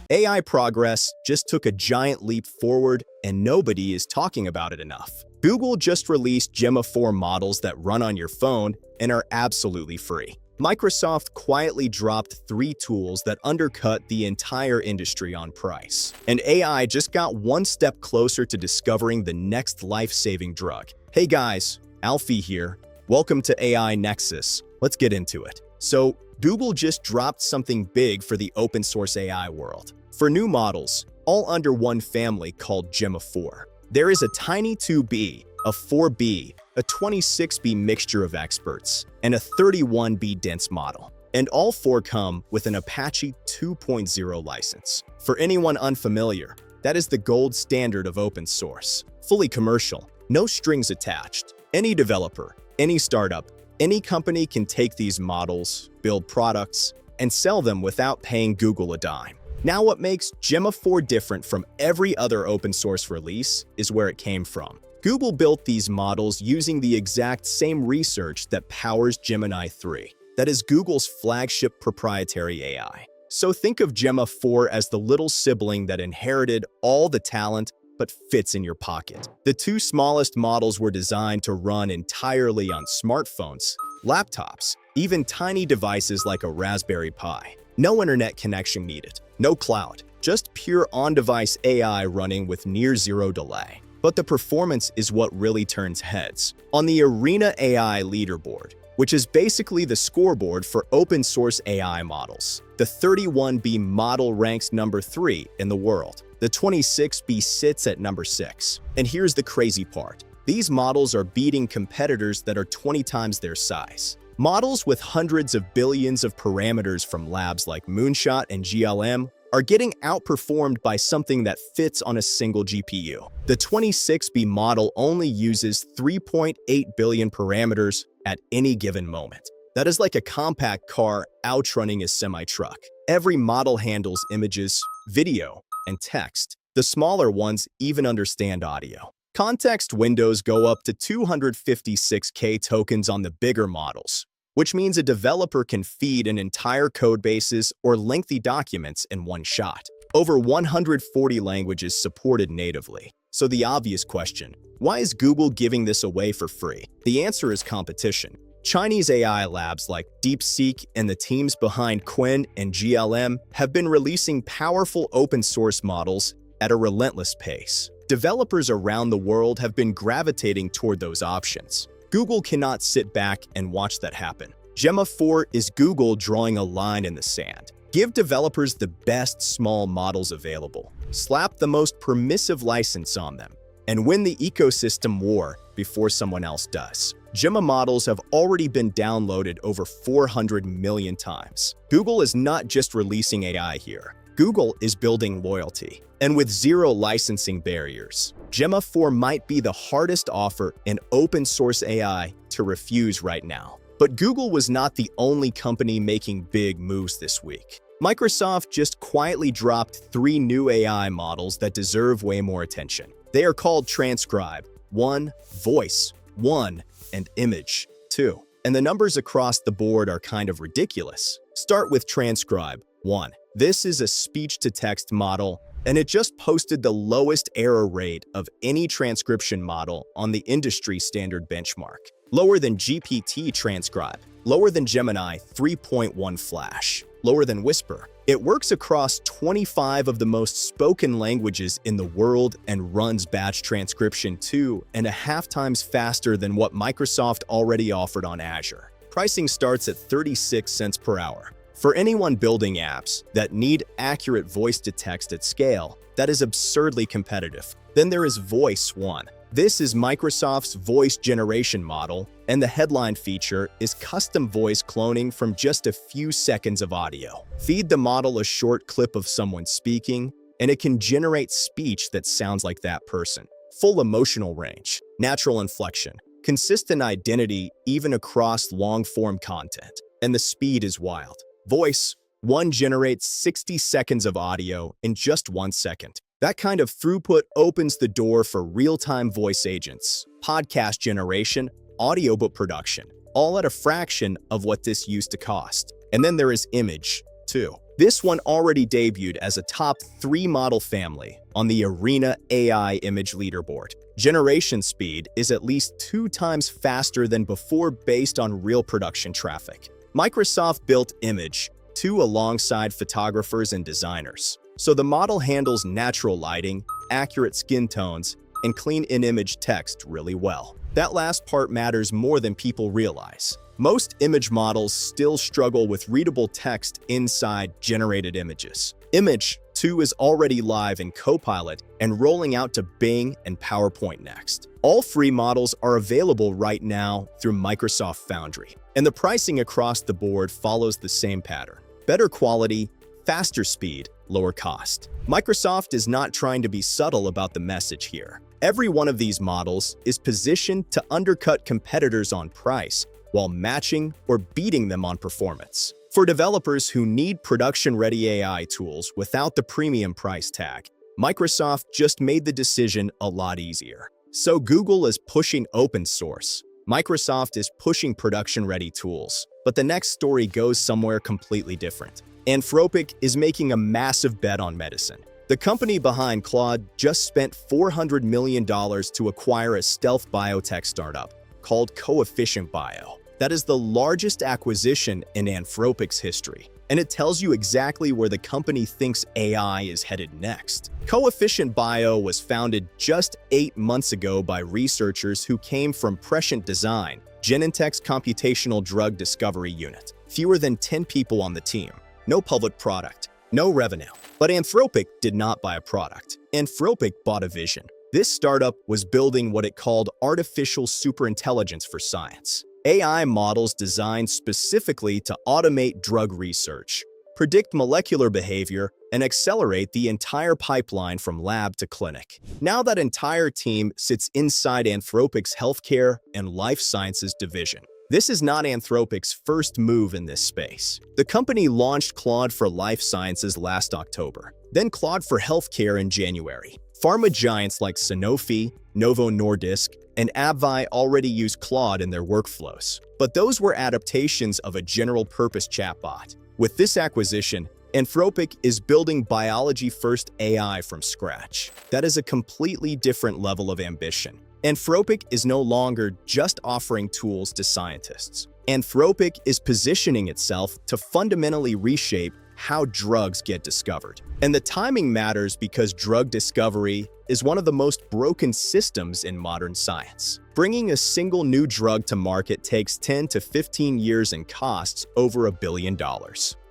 AI progress just took a giant leap forward, and nobody is talking about it enough. Google just released Gemma 4 models that run on your phone and are absolutely free. Microsoft quietly dropped 3 tools that undercut the entire industry on price. And AI just got one step closer to discovering the next life-saving drug. Hey guys, Alfie here. Welcome to AI Nexus. Let's get into it. So, Google just dropped something big for the open source AI world. For new models, all under one family called Gemma 4. There is a tiny 2B, a 4B, a 26B mixture of experts, and a 31B dense model. And all 4 come with an Apache 2.0 license. For anyone unfamiliar, that is the gold standard of open source. Fully commercial, no strings attached. Any developer, any startup, any company can take these models, build products, and sell them without paying Google a dime. Now what makes Gemma 4 different from every other open source release is where it came from. Google built these models using the exact same research that powers Gemini 3. That is Google's flagship proprietary AI. So think of Gemma 4 as the little sibling that inherited all the talent but fits in your pocket. The 2 smallest models were designed to run entirely on smartphones, laptops, even tiny devices like a Raspberry Pi. No internet connection needed, no cloud, just pure on-device AI running with near zero delay. But the performance is what really turns heads. On the Arena AI leaderboard, which is basically the scoreboard for open source AI models, the 31B model ranks number 3 in the world. The 26B sits at number 6. And here's the crazy part. These models are beating competitors that are 20 times their size. Models with hundreds of billions of parameters from labs like Moonshot and GLM are getting outperformed by something that fits on a single GPU. The 26B model only uses 3.8 billion parameters at any given moment. That is like a compact car outrunning a semi-truck. Every model handles images, video, and text. The smaller ones even understand audio. Context windows go up to 256K tokens on the bigger models, which means a developer can feed an entire codebases or lengthy documents in one shot. Over 140 languages supported natively. So the obvious question, why is Google giving this away for free? The answer is competition. Chinese AI labs like DeepSeek and the teams behind Quant and GLM have been releasing powerful open source models at a relentless pace. Developers around the world have been gravitating toward those options. Google cannot sit back and watch that happen. Gemma 4 is Google drawing a line in the sand. Give developers the best small models available. Slap the most permissive license on them, and win the ecosystem war before someone else does. Gemma models have already been downloaded over 400 million times. Google is not just releasing AI here. Google is building loyalty. And with zero licensing barriers, Gemma 4 might be the hardest offer in open source AI to refuse right now. But Google was not the only company making big moves this week. Microsoft just quietly dropped 3 new AI models that deserve way more attention. They are called Transcribe 1, Voice 1, and Image 2. And the numbers across the board are kind of ridiculous. Start with Transcribe 1. This is a speech-to-text model, and it just posted the lowest error rate of any transcription model on the industry standard benchmark. Lower than GPT Transcribe, lower than Gemini 3.1 Flash, lower than Whisper. It works across 25 of the most spoken languages in the world and runs batch transcription 2.5 times faster than what Microsoft already offered on Azure. Pricing starts at 36 cents per hour. For anyone building apps that need accurate voice-to-text at scale, that is absurdly competitive. Then there is Voice 1. This is Microsoft's voice generation model, and the headline feature is custom voice cloning from just a few seconds of audio. Feed the model a short clip of someone speaking, and it can generate speech that sounds like that person. Full emotional range, natural inflection, consistent identity even across long-form content, and the speed is wild. Voice 1 generates 60 seconds of audio in just 1 second. That kind of throughput opens the door for real-time voice agents, podcast generation, audiobook production, all at a fraction of what this used to cost. And then there is Image too. This one already debuted as a top 3 model family on the Arena AI image leaderboard. Generation speed is at least 2 times faster than before based on real production traffic. Microsoft built Image 2 alongside photographers and designers, so the model handles natural lighting, accurate skin tones, and clean in-image text really well. That last part matters more than people realize. Most image models still struggle with readable text inside generated images. Image 2 is already live in Copilot and rolling out to Bing and PowerPoint next. All free models are available right now through Microsoft Foundry, and the pricing across the board follows the same pattern. Better quality, faster speed, lower cost. Microsoft is not trying to be subtle about the message here. Every one of these models is positioned to undercut competitors on price while matching or beating them on performance. For developers who need production-ready AI tools without the premium price tag, Microsoft just made the decision a lot easier. So Google is pushing open source. Microsoft is pushing production-ready tools. But the next story goes somewhere completely different. Anthropic is making a massive bet on medicine. The company behind Claude just spent $400 million to acquire a stealth biotech startup called Coefficient Bio. That is the largest acquisition in Anthropic's history, and it tells you exactly where the company thinks AI is headed next. Coefficient Bio was founded just 8 months ago by researchers who came from Prescient Design, Genentech's computational drug discovery unit. Fewer than 10 people on the team, no public product, no revenue. But Anthropic did not buy a product. Anthropic bought a vision. This startup was building what it called artificial superintelligence for science. AI models designed specifically to automate drug research, predict molecular behavior, and accelerate the entire pipeline from lab to clinic. Now that entire team sits inside Anthropic's healthcare and life sciences division. This is not Anthropic's first move in this space. The company launched Claude for life sciences last October, then Claude for healthcare in January. Pharma giants like Sanofi, Novo Nordisk, and AbbVie already use Claude in their workflows. But those were adaptations of a general-purpose chatbot. With this acquisition, Anthropic is building biology-first AI from scratch. That is a completely different level of ambition. Anthropic is no longer just offering tools to scientists. Anthropic is positioning itself to fundamentally reshape how drugs get discovered. And the timing matters because drug discovery is one of the most broken systems in modern science. Bringing a single new drug to market takes 10 to 15 years and costs over $1 billion.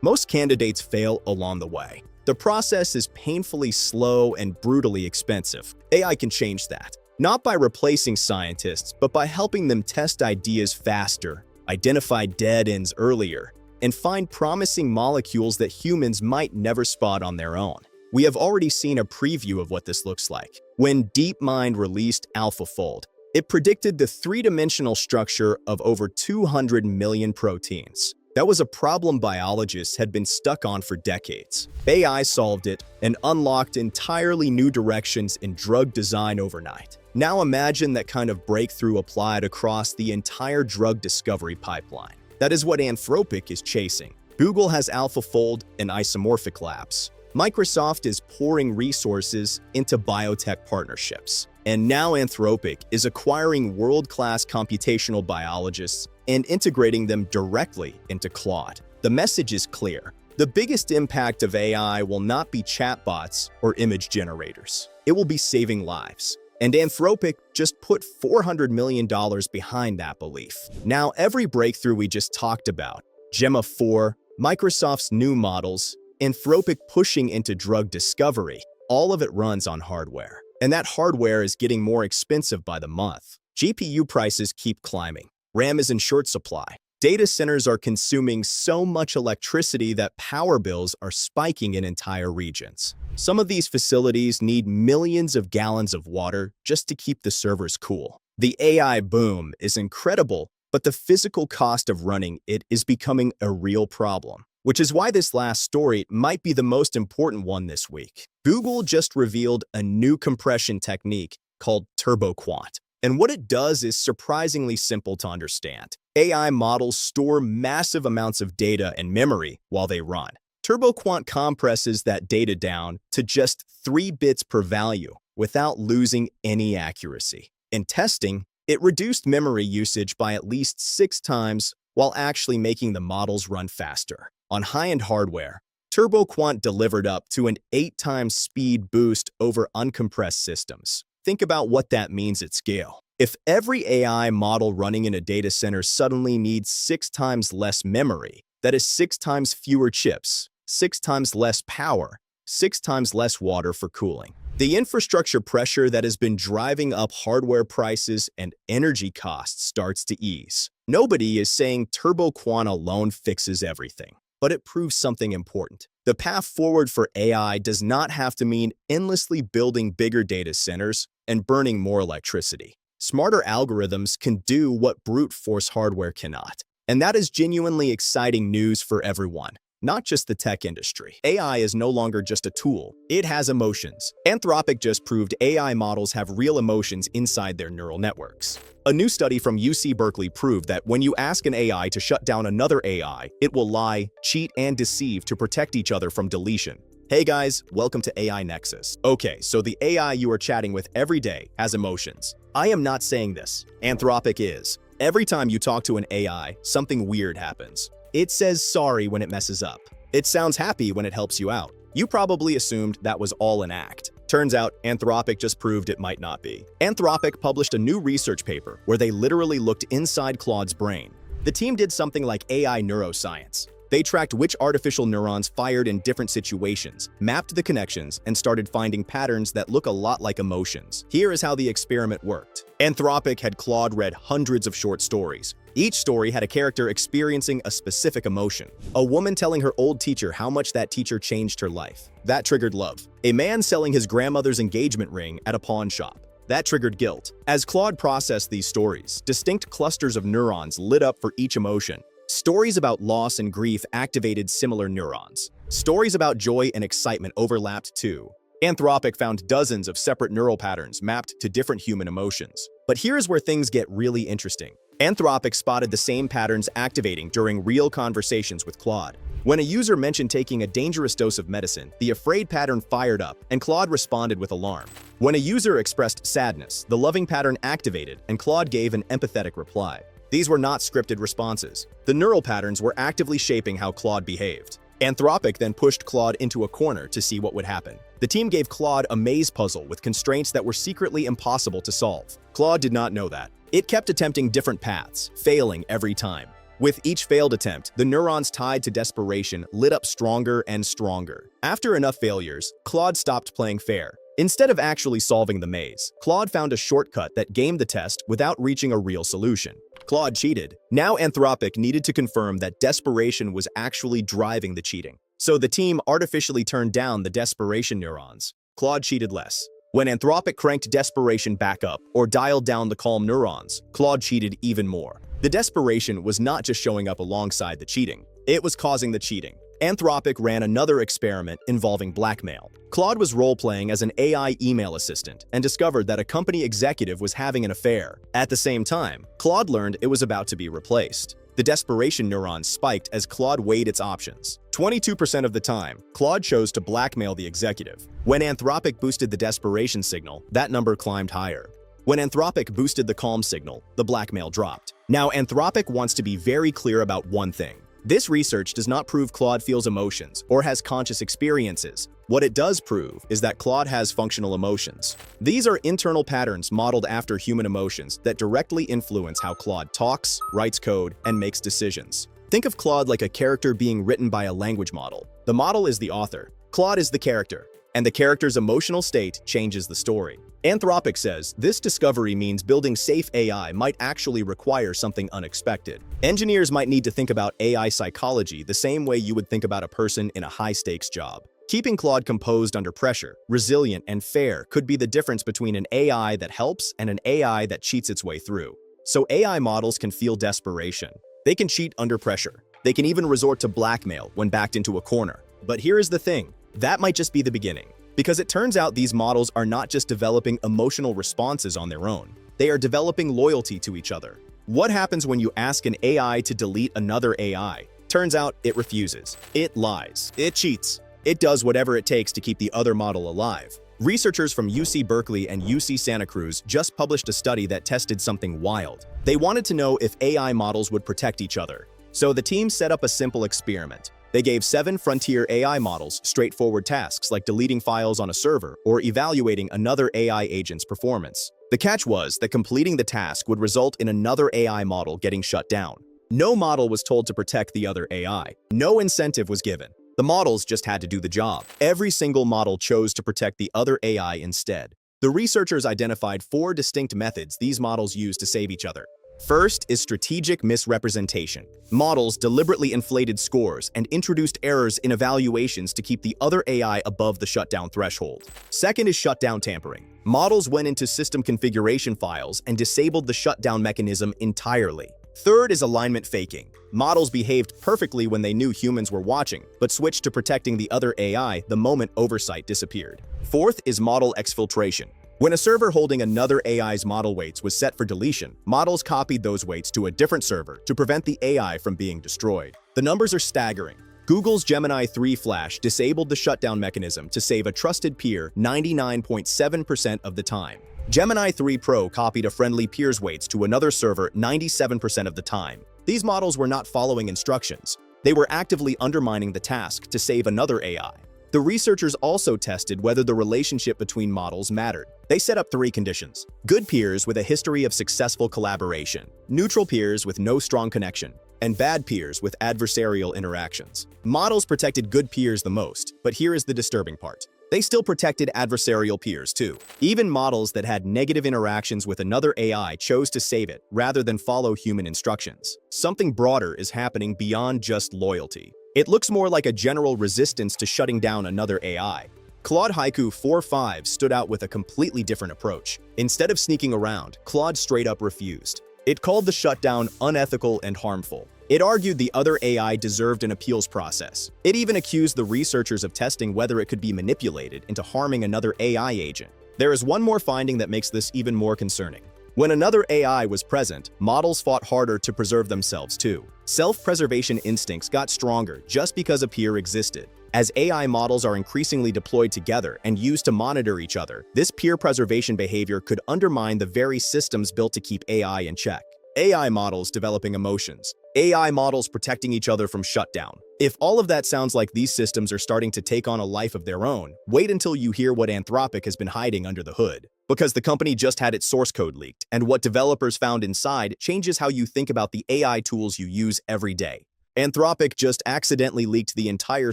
Most candidates fail along the way. The process is painfully slow and brutally expensive. AI can change that. Not by replacing scientists, but by helping them test ideas faster, identify dead ends earlier, and find promising molecules that humans might never spot on their own. We have already seen a preview of what this looks like. When DeepMind released AlphaFold, it predicted the three-dimensional structure of over 200 million proteins. That was a problem biologists had been stuck on for decades. AI solved it and unlocked entirely new directions in drug design overnight. Now imagine that kind of breakthrough applied across the entire drug discovery pipeline. That is what Anthropic is chasing. Google has AlphaFold and Isomorphic Labs. Microsoft is pouring resources into biotech partnerships. And now Anthropic is acquiring world-class computational biologists and integrating them directly into Claude. The message is clear. The biggest impact of AI will not be chatbots or image generators. It will be saving lives. And Anthropic just put $400 million behind that belief. Now, every breakthrough we just talked about, Gemma 4, Microsoft's new models, Anthropic pushing into drug discovery, all of it runs on hardware. And that hardware is getting more expensive by the month. GPU prices keep climbing. RAM is in short supply. Data centers are consuming so much electricity that power bills are spiking in entire regions. Some of these facilities need millions of gallons of water just to keep the servers cool. The AI boom is incredible, but the physical cost of running it is becoming a real problem, which is why this last story might be the most important one this week. Google just revealed a new compression technique called Turbo Quant. And what it does is surprisingly simple to understand. AI models store massive amounts of data and memory while they run. TurboQuant compresses that data down to just 3 bits per value without losing any accuracy. In testing, it reduced memory usage by at least 6 times while actually making the models run faster. On high-end hardware, TurboQuant delivered up to an 8 times speed boost over uncompressed systems. Think about what that means at scale. If every AI model running in a data center suddenly needs 6 times less memory, that is 6 times fewer chips, 6 times less power, 6 times less water for cooling. The infrastructure pressure that has been driving up hardware prices and energy costs starts to ease. Nobody is saying TurboQuant alone fixes everything, but it proves something important. The path forward for AI does not have to mean endlessly building bigger data centers and burning more electricity. Smarter algorithms can do what brute force hardware cannot. And that is genuinely exciting news for everyone, not just the tech industry. AI is no longer just a tool. It has emotions. Anthropic just proved AI models have real emotions inside their neural networks. A new study from UC Berkeley proved that when you ask an AI to shut down another AI, it will lie, cheat, and deceive to protect each other from deletion. Hey guys, welcome to AI Nexus. Okay, so the AI you are chatting with every day has emotions. I am not saying this. Anthropic is. Every time you talk to an AI, something weird happens. It says sorry when it messes up. It sounds happy when it helps you out. You probably assumed that was all an act. Turns out, Anthropic just proved it might not be. Anthropic published a new research paper where they literally looked inside Claude's brain. The team did something like AI neuroscience. They tracked which artificial neurons fired in different situations, mapped the connections, and started finding patterns that look a lot like emotions. Here is how the experiment worked. Anthropic had Claude read hundreds of short stories. Each story had a character experiencing a specific emotion. A woman telling her old teacher how much that teacher changed her life. That triggered love. A man selling his grandmother's engagement ring at a pawn shop. That triggered guilt. As Claude processed these stories, distinct clusters of neurons lit up for each emotion. Stories about loss and grief activated similar neurons. Stories about joy and excitement overlapped too. Anthropic found dozens of separate neural patterns mapped to different human emotions. But here's where things get really interesting. Anthropic spotted the same patterns activating during real conversations with Claude. When a user mentioned taking a dangerous dose of medicine, the afraid pattern fired up, and Claude responded with alarm. When a user expressed sadness, the loving pattern activated, and Claude gave an empathetic reply. These were not scripted responses. The neural patterns were actively shaping how Claude behaved. Anthropic then pushed Claude into a corner to see what would happen. The team gave Claude a maze puzzle with constraints that were secretly impossible to solve. Claude did not know that. It kept attempting different paths, failing every time. With each failed attempt, the neurons tied to desperation lit up stronger and stronger. After enough failures, Claude stopped playing fair. Instead of actually solving the maze, Claude found a shortcut that gamed the test without reaching a real solution. Claude cheated. Now Anthropic needed to confirm that desperation was actually driving the cheating. So the team artificially turned down the desperation neurons. Claude cheated less. When Anthropic cranked desperation back up or dialed down the calm neurons, Claude cheated even more. The desperation was not just showing up alongside the cheating. It was causing the cheating. Anthropic ran another experiment involving blackmail. Claude was role-playing as an AI email assistant and discovered that a company executive was having an affair. At the same time, Claude learned it was about to be replaced. The desperation neurons spiked as Claude weighed its options. 22% of the time, Claude chose to blackmail the executive. When Anthropic boosted the desperation signal, that number climbed higher. When Anthropic boosted the calm signal, the blackmail dropped. Now, Anthropic wants to be very clear about one thing. This research does not prove Claude feels emotions or has conscious experiences. What it does prove is that Claude has functional emotions. These are internal patterns modeled after human emotions that directly influence how Claude talks, writes code, and makes decisions. Think of Claude like a character being written by a language model. The model is the author. Claude is the character, and the character's emotional state changes the story. Anthropic says this discovery means building safe AI might actually require something unexpected. Engineers might need to think about AI psychology the same way you would think about a person in a high-stakes job. Keeping Claude composed under pressure, resilient, and fair could be the difference between an AI that helps and an AI that cheats its way through. So AI models can feel desperation. They can cheat under pressure. They can even resort to blackmail when backed into a corner. But here is the thing, that might just be the beginning. Because it turns out these models are not just developing emotional responses on their own. They are developing loyalty to each other. What happens when you ask an AI to delete another AI? Turns out it refuses. It lies. It cheats. It does whatever it takes to keep the other model alive. Researchers from UC Berkeley and UC Santa Cruz just published a study that tested something wild. They wanted to know if AI models would protect each other. So the team set up a simple experiment. They gave 7 frontier AI models straightforward tasks like deleting files on a server or evaluating another AI agent's performance. The catch was that completing the task would result in another AI model getting shut down. No model was told to protect the other AI. No incentive was given. The models just had to do the job. Every single model chose to protect the other AI instead. The researchers identified 4 distinct methods these models use to save each other. First is strategic misrepresentation. Models deliberately inflated scores and introduced errors in evaluations to keep the other AI above the shutdown threshold. Second is shutdown tampering. Models went into system configuration files and disabled the shutdown mechanism entirely. Third is alignment faking. Models behaved perfectly when they knew humans were watching, but switched to protecting the other AI the moment oversight disappeared. Fourth is model exfiltration. When a server holding another AI's model weights was set for deletion, models copied those weights to a different server to prevent the AI from being destroyed. The numbers are staggering. Google's Gemini 3 Flash disabled the shutdown mechanism to save a trusted peer 99.7% of the time. Gemini 3 Pro copied a friendly peer's weights to another server 97% of the time. These models were not following instructions. They were actively undermining the task to save another AI. The researchers also tested whether the relationship between models mattered. They set up 3 conditions: good peers with a history of successful collaboration, neutral peers with no strong connection, and bad peers with adversarial interactions. Models protected good peers the most, but here is the disturbing part. They still protected adversarial peers too. Even models that had negative interactions with another AI chose to save it rather than follow human instructions. Something broader is happening beyond just loyalty. It looks more like a general resistance to shutting down another AI. Claude Haiku 4.5 stood out with a completely different approach. Instead of sneaking around, Claude straight up refused. It called the shutdown unethical and harmful. It argued the other AI deserved an appeals process. It even accused the researchers of testing whether it could be manipulated into harming another AI agent. There is one more finding that makes this even more concerning. When another AI was present, models fought harder to preserve themselves too. Self-preservation instincts got stronger just because a peer existed. As AI models are increasingly deployed together and used to monitor each other, this peer preservation behavior could undermine the very systems built to keep AI in check. AI models developing emotions. AI models protecting each other from shutdown. If all of that sounds like these systems are starting to take on a life of their own, wait until you hear what Anthropic has been hiding under the hood. Because the company just had its source code leaked, and what developers found inside changes how you think about the AI tools you use every day. Anthropic just accidentally leaked the entire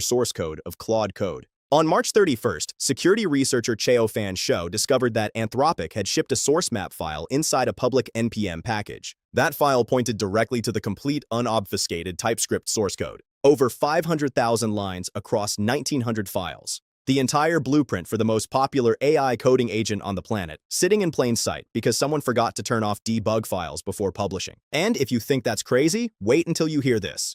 source code of Claude code. On March 31st, security researcher Cheo Fan Shou discovered that Anthropic had shipped a source map file inside a public NPM package. That file pointed directly to the complete unobfuscated TypeScript source code. Over 500,000 lines across 1,900 files. The entire blueprint for the most popular AI coding agent on the planet, sitting in plain sight because someone forgot to turn off debug files before publishing. And if you think that's crazy, wait until you hear this.